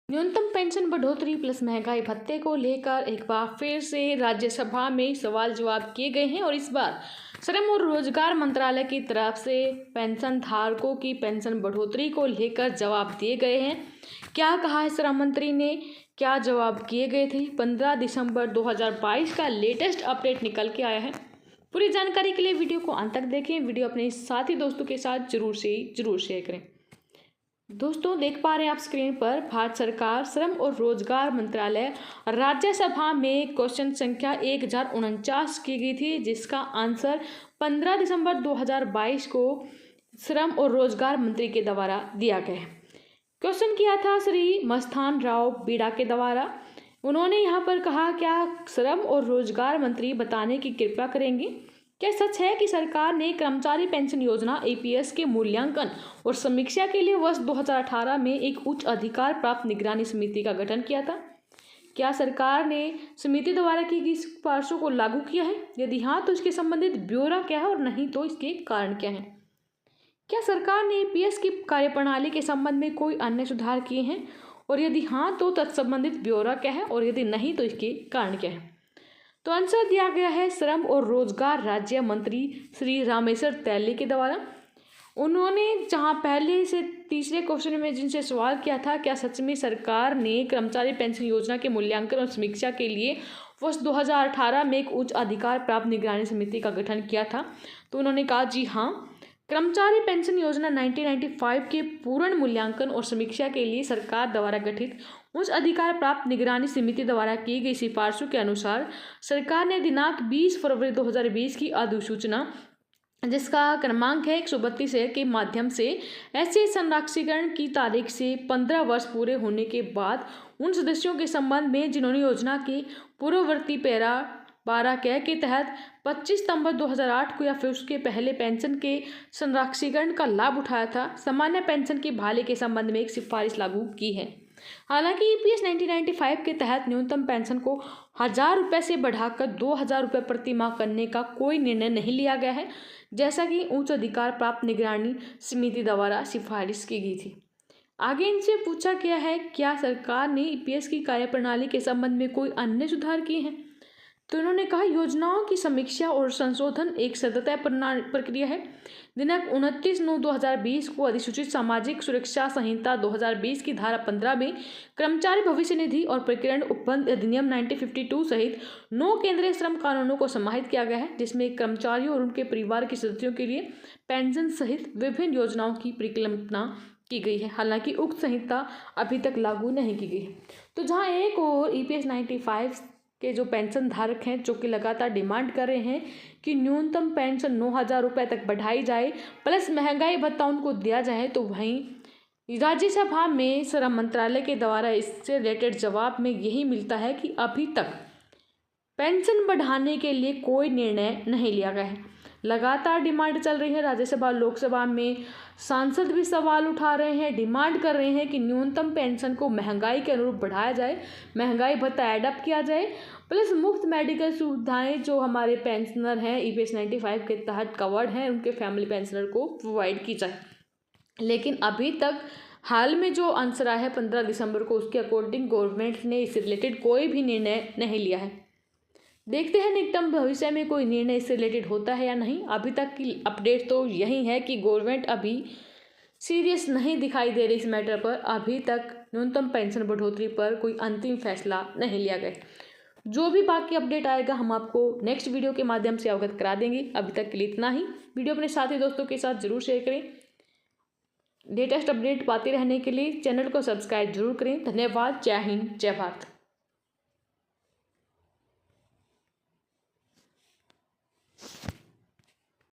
न्यूनतम पेंशन बढ़ोतरी प्लस महंगाई भत्ते को लेकर एक बार फिर से राज्यसभा में सवाल जवाब किए गए हैं और इस बार श्रम और रोजगार मंत्रालय की तरफ से पेंशन धारकों की पेंशन बढ़ोतरी को लेकर जवाब दिए गए हैं। क्या कहा है श्रम मंत्री ने, क्या जवाब किए गए थे। 15 दिसंबर 2022 का लेटेस्ट अपडेट निकल के आया है। पूरी जानकारी के लिए वीडियो को अंत तक देखें। वीडियो अपने साथी दोस्तों के साथ जरूर शेयर करें। दोस्तों देख पा रहे हैं आप स्क्रीन पर भारत सरकार श्रम और रोजगार मंत्रालय राज्यसभा में क्वेश्चन संख्या 1049 की गई थी, जिसका आंसर 15 दिसंबर 2022 को श्रम और रोजगार मंत्री के द्वारा दिया गया है। क्वेश्चन किया था श्री मस्तान राव बीड़ा के द्वारा। उन्होंने यहाँ पर कहा, क्या श्रम और रोजगार मंत्री बताने की कृपा करेंगे, क्या सच है कि सरकार ने कर्मचारी पेंशन योजना APS के मूल्यांकन और समीक्षा के लिए वर्ष 2018 में एक उच्च अधिकार प्राप्त निगरानी समिति का गठन किया था? क्या सरकार ने समिति द्वारा की गई सिफारिशों को लागू किया है? यदि हाँ तो इसके संबंधित ब्यौरा क्या है और नहीं तो इसके कारण क्या है? क्या सरकार ने APS की कार्यप्रणाली के संबंध में कोई अन्य सुधार किए हैं और यदि हाँ तो तत्संबंधित ब्यौरा क्या है और यदि नहीं तो इसके कारण क्या है? तो आंसर दिया गया है श्रम और रोजगार राज्य मंत्री श्री रामेश्वर तेली के द्वारा। उन्होंने जहां पहले से तीसरे क्वेश्चन में जिनसे सवाल किया था, क्या सच में सरकार ने कर्मचारी पेंशन योजना के मूल्यांकन और समीक्षा के लिए वर्ष 2018 में एक उच्च अधिकार प्राप्त निगरानी समिति का गठन किया था, तो उन्होंने कहा जी हाँ, कर्मचारी पेंशन योजना 1995 के पूर्ण मूल्यांकन और समीक्षा के लिए सरकार द्वारा गठित उच्च अधिकार प्राप्त निगरानी समिति द्वारा की गई सिफारिशों के अनुसार सरकार ने दिनांक 20 फरवरी 2020 की अधिसूचना, जिसका क्रमांक है 132 के माध्यम से ऐसे संरक्षीकरण की तारीख से 15 वर्ष पूरे होने के बाद उन सदस्यों के संबंध में जिन्होंने योजना के पूर्ववर्ती पैरा 12 के तहत 25 सितंबर 2008 को या फिर उसके पहले पेंशन के संरक्षीकरण का लाभ उठाया था, सामान्य पेंशन की बहाली के संबंध में एक सिफारिश लागू की है। हालांकि EPS 1995 के तहत न्यूनतम पेंशन को 1000 रुपये से बढ़ाकर 2000 रुपये प्रति माह करने का कोई निर्णय नहीं लिया गया है, जैसा कि उच्च अधिकार प्राप्त निगरानी समिति द्वारा सिफारिश की गई थी। आगे इनसे पूछा गया है, क्या सरकार ने EPS की कार्यप्रणाली के संबंध में कोई अन्य सुधार किए हैं, तो उन्होंने कहा योजनाओं की समीक्षा और संशोधन एक सतत प्रक्रिया है। दिनांक 29/9/2020 को अधिसूचित सामाजिक सुरक्षा संहिता 2020 की धारा 15 में कर्मचारी भविष्य निधि और प्रकीर्णन उपबंध अधिनियम 1952 सहित 9 केंद्रीय श्रम कानूनों को समाहित किया गया है, जिसमें कर्मचारियों और उनके परिवार के सदस्यों के लिए पेंशन सहित विभिन्न योजनाओं की परिकल्पना की गई है। हालांकि उक्त संहिता अभी तक लागू नहीं की गई है। तो जहां एक और EPS 95 के जो पेंशन धारक हैं, जो कि लगातार डिमांड कर रहे हैं कि न्यूनतम पेंशन 9000 रुपये तक बढ़ाई जाए प्लस महंगाई भत्ता उनको दिया जाए, तो वहीं राज्यसभा में श्रम मंत्रालय के द्वारा इससे रिलेटेड जवाब में यही मिलता है कि अभी तक पेंशन बढ़ाने के लिए कोई निर्णय नहीं लिया गया है। लगातार डिमांड चल रही है। राज्यसभा लोकसभा में सांसद भी सवाल उठा रहे हैं, डिमांड कर रहे हैं कि न्यूनतम पेंशन को महंगाई के अनुरूप बढ़ाया जाए, महंगाई भत्ता एडअप किया जाए, प्लस मुफ्त मेडिकल सुविधाएं जो हमारे पेंशनर हैं EPS 95 के तहत कवर्ड हैं, उनके फैमिली पेंशनर को प्रोवाइड की जाए। लेकिन अभी तक हाल में जो आंसर आया है 15 दिसंबर को, उसके अकॉर्डिंग गवर्नमेंट ने इससे रिलेटेड कोई भी निर्णय नहीं लिया है। देखते हैं निकटम भविष्य में कोई निर्णय इससे रिलेटेड होता है या नहीं। अभी तक की अपडेट तो यही है कि गवर्नमेंट अभी सीरियस नहीं दिखाई दे रही इस मैटर पर। अभी तक न्यूनतम पेंशन बढ़ोतरी पर कोई अंतिम फैसला नहीं लिया गया। जो भी बाकी अपडेट आएगा हम आपको नेक्स्ट वीडियो के माध्यम से अवगत करा देंगे। अभी तक के लिए इतना ही। वीडियो अपने साथी दोस्तों के साथ जरूर शेयर करें। लेटेस्ट अपडेट पाते रहने के लिए चैनल को सब्सक्राइब जरूर करें। धन्यवाद। जय हिंद, जय भारत।